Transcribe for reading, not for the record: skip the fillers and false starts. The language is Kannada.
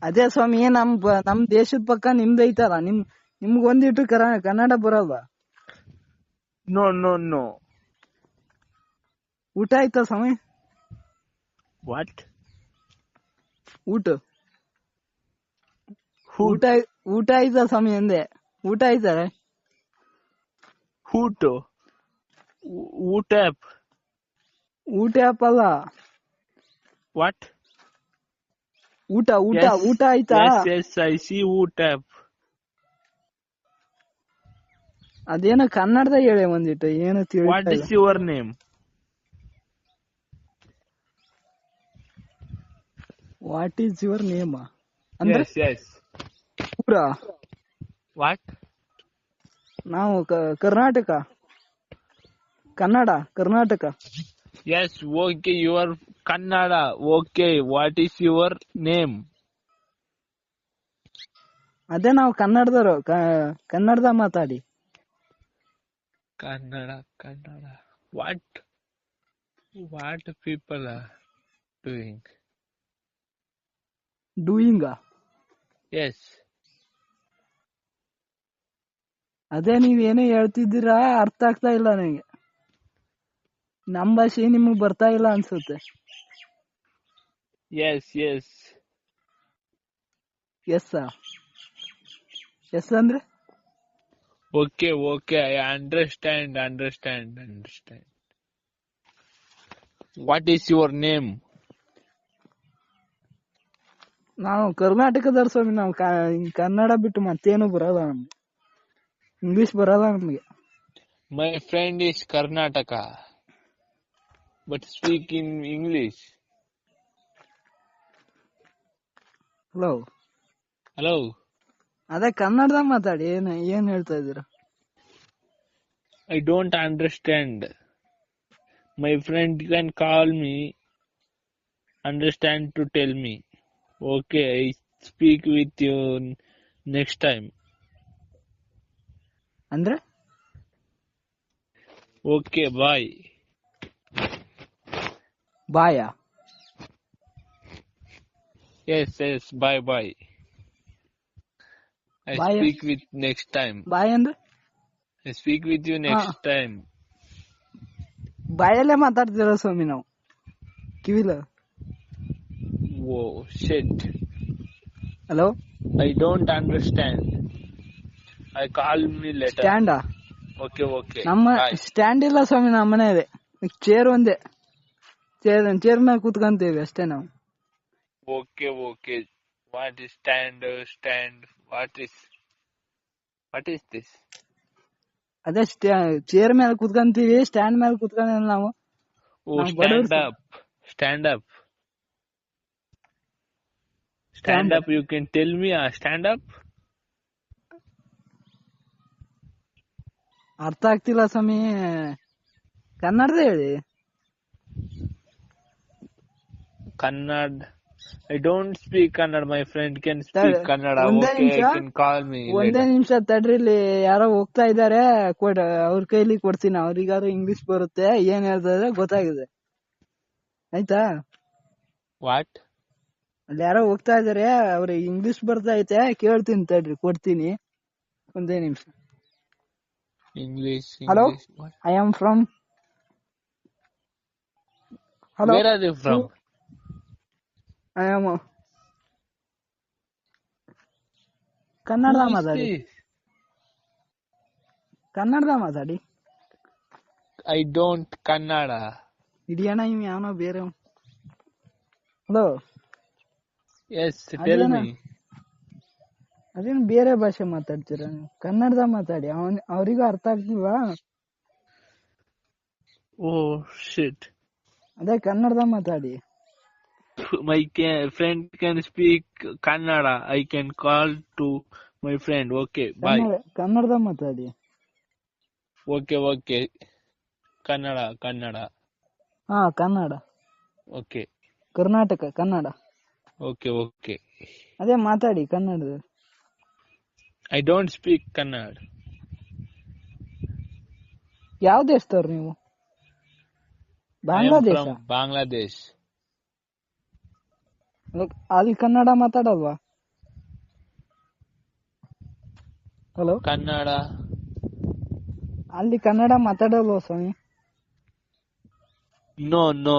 ಅದೇ ಸ್ವಾಮಿ ನಮ್ ದೇಶದ ಪಕ್ಕ ನಿಮ್ದು ಐತಲ್ಲ ನಿಮ್ಗ್ ಒಂದಿಟ್ಟು ಕನ್ನಡ ಬರಲ್ವಾ? No no no. ಊಟ ಆಯ್ತಾ ಸ್ವಾಮಿ? ವಾಟ್? ಊಟ ಆಯ್ತಾ ಸ್ವಾಮಿ ಅಂದೆ. ಊಟ ಆಯ್ತಾರೆ? ಊಟ ಅಲ್ಲ. ವಾಟ್? ಊಟ ಆಯ್ತಾ? ಎಸ್ ಐ ಸಿ ಊಟ. ಅದೇನೋ ಕನ್ನಡದಾಗ ಹೇಳಿ ಒಂದಿಟ್ಟು, ಏನು ತಿಳಿತಾ ವಾಟ್ ಇಲ್ಲ. Is your name? What is your name ಅಂದ್ರೆ yes. ಊರ? What? ನಾವು Karnataka. Yes, okay, you are Kannada. Okay, what is your name? ಅದೇ ನಾವು ಕನ್ನಡದವರು, ಕನ್ನಡದ ಮಾತಾಡಿ. Kannada. What people are doing? ಡೂಯಿಂಗ? Yes. ಅದೇ ನೀವೇನೋ ಹೇಳ್ತಿದ್ದೀರಾ, ಅರ್ಥ ಆಗ್ತಾ ಇಲ್ಲ ನನಗೆ. ನಮ್ ಭಾಷೆ ನಿಮಗ್ ಬರ್ತಾ ಇಲ್ಲ ಅನ್ಸುತ್ತೆ. Yes. ಎಸ್ ಅಂದ್ರೆ? Okay, I understand. What is your name? ನಾವು ಕರ್ನಾಟಕದವ್ರು ಸ್ವಾಮಿ. ನಾವು ಕನ್ನಡ ಬಿಟ್ಟು ಮತ್ತೇನು ಬರಲ್ಲ ನಮ್ಗೆ. ಇಂಗ್ಲಿಷ್ ಬರಲ್ಲ ನಮ್ಗೆ. My friend is Karnataka, but speak in English. Hello. ಅದೇ ಕನ್ನಡದಾಗ ಮಾತಾಡಿ. ಏನ್ ಹೇಳ್ತಾ ಇದೀರ? I don't understand. My friend can call me, understand to tell me. Okay, I speak with you next time. ಅಂದ್ರೆ? Okay, bye. ಬಾಯಾ? Yes, bye. I speak with next time. ಬಾಯ್ ಅಂದ್ರೆ? I speak with you next time. ಬಾಯಲ್ಲೇ ಮಾತಾಡ್ತಿರೋ ಸ್ವಾಮಿ ನಾವು, ಕಿವಿಲ. Oh, shit. Hello. I don't understand. I call me later. ಸ್ಟ್ಯಾಂಡಾ? Okay. ನಮ್ಮ ಸ್ಟ್ಯಾಂಡ್ ಇಲ್ಲ ಸ್ವಾಮಿ, ನಮ್ಮ ಮನೆ ಇದೆ. ಚೇರ್ ಒಂದೇ. ಚೇರ್ ಮೇಲೆ ಕೂತ್ಕೊಂತೀವಿ ಅಷ್ಟೇ ನಾವು. Okay. What is stand? What is this? ಅದೇ ಚೇರ್ ಮೇಲೆ ಕೂತ್ಕೊಂತೀವಿ, ಸ್ಟ್ಯಾಂಡ್ ಮೇಲೆ ಕೂತ್ಕೊಂಡಿಲ್ಲ ನಾವು. Oh, stand up. Stand up, you can tell me stand up? ಅರ್ಥ ಆಗ್ತಿಲ್ಲ ಸ್ವಾಮಿ, ಕನ್ನಡದ ಹೇಳಿ. Kannada. I don't speak Kannada. My friend can speak Kannada. Okay, I can call me later. ಒಂದೇ ನಿಮಿಷ ತಡ್ರಿ, ಇಲ್ಲಿ ಯಾರೋ ಹೋಗ್ತಾ ಇದಾರೆ, ಅವ್ರ ಕೈಲಿ ಕೊಡ್ತೀನಿ. ಅವ್ರಿಗಾರು ಇಂಗ್ಲಿಷ್ ಬರುತ್ತೆ, ಏನ್ ಹೇಳ್ತಾ ಇದ್ರೆ ಗೊತ್ತಾಗಿದೆ. ಆಯ್ತಾ? What? ಅಲ್ಲಿ ಯಾರೋ ಹೋಗ್ತಾ ಇದಾರೆ, ಅವ್ರಿಗೆ ಇಂಗ್ಲಿಷ್ ಬರ್ತಾ ಐತೆ, ಕೇಳ್ತೀನಿ ತಡ್ರಿ, ಕೊಡ್ತೀನಿ. ಒಂದೇ ನಿಮಿಷ. English. Hello? What? I am from. Hello? Where are you from? I am. ಕನ್ನಡದ ಮಾತಾಡಿ. I don't Kannada. ಇಡಿಯಣ್ಣ, ಇವ್ ಯಾವನೋ ಬೇರೆ. ಹಲೋ. Yes, tell me. ಅದೇನು ಬೇರೆ ಭಾಷೆ ಮಾತಾಡ್ತೀರ ನೀವು? ಕನ್ನಡದ ಮಾತಾಡಿ. ಅವ್ರಿಗೂ ಅರ್ಥ ಆಗ್ತಿಲ್ವಾ? Oh shit. ಅದೇ ಕನ್ನಡದ ಮಾತಾಡಿ. My friend can speak Kannada. I can call to my friend. Okay, bye. ಕನ್ನಡದ ಮಾತಾಡಿ. Okay. Kannada. ಹಾ, ಕನ್ನಡ. Okay. ಕರ್ನಾಟಕ ಕನ್ನಡ. Okay. ಅದೇ ಮಾತಾಡಿ ಕನ್ನಡದ. I don't speak Kannada. ಯಾವ ದೇಶದವ್ರು ನೀವು? Bangladesh? I am from Bangladesh. ಅಲ್ಲಿ ಕನ್ನಡ ಮಾತಾಡಲ್ವಾ? ಹಲೋ, ಕನ್ನಡ. ಅಲ್ಲಿ ಕನ್ನಡ ಮಾತಾಡಲ್ವ ಸ್ವಾಮಿ? No no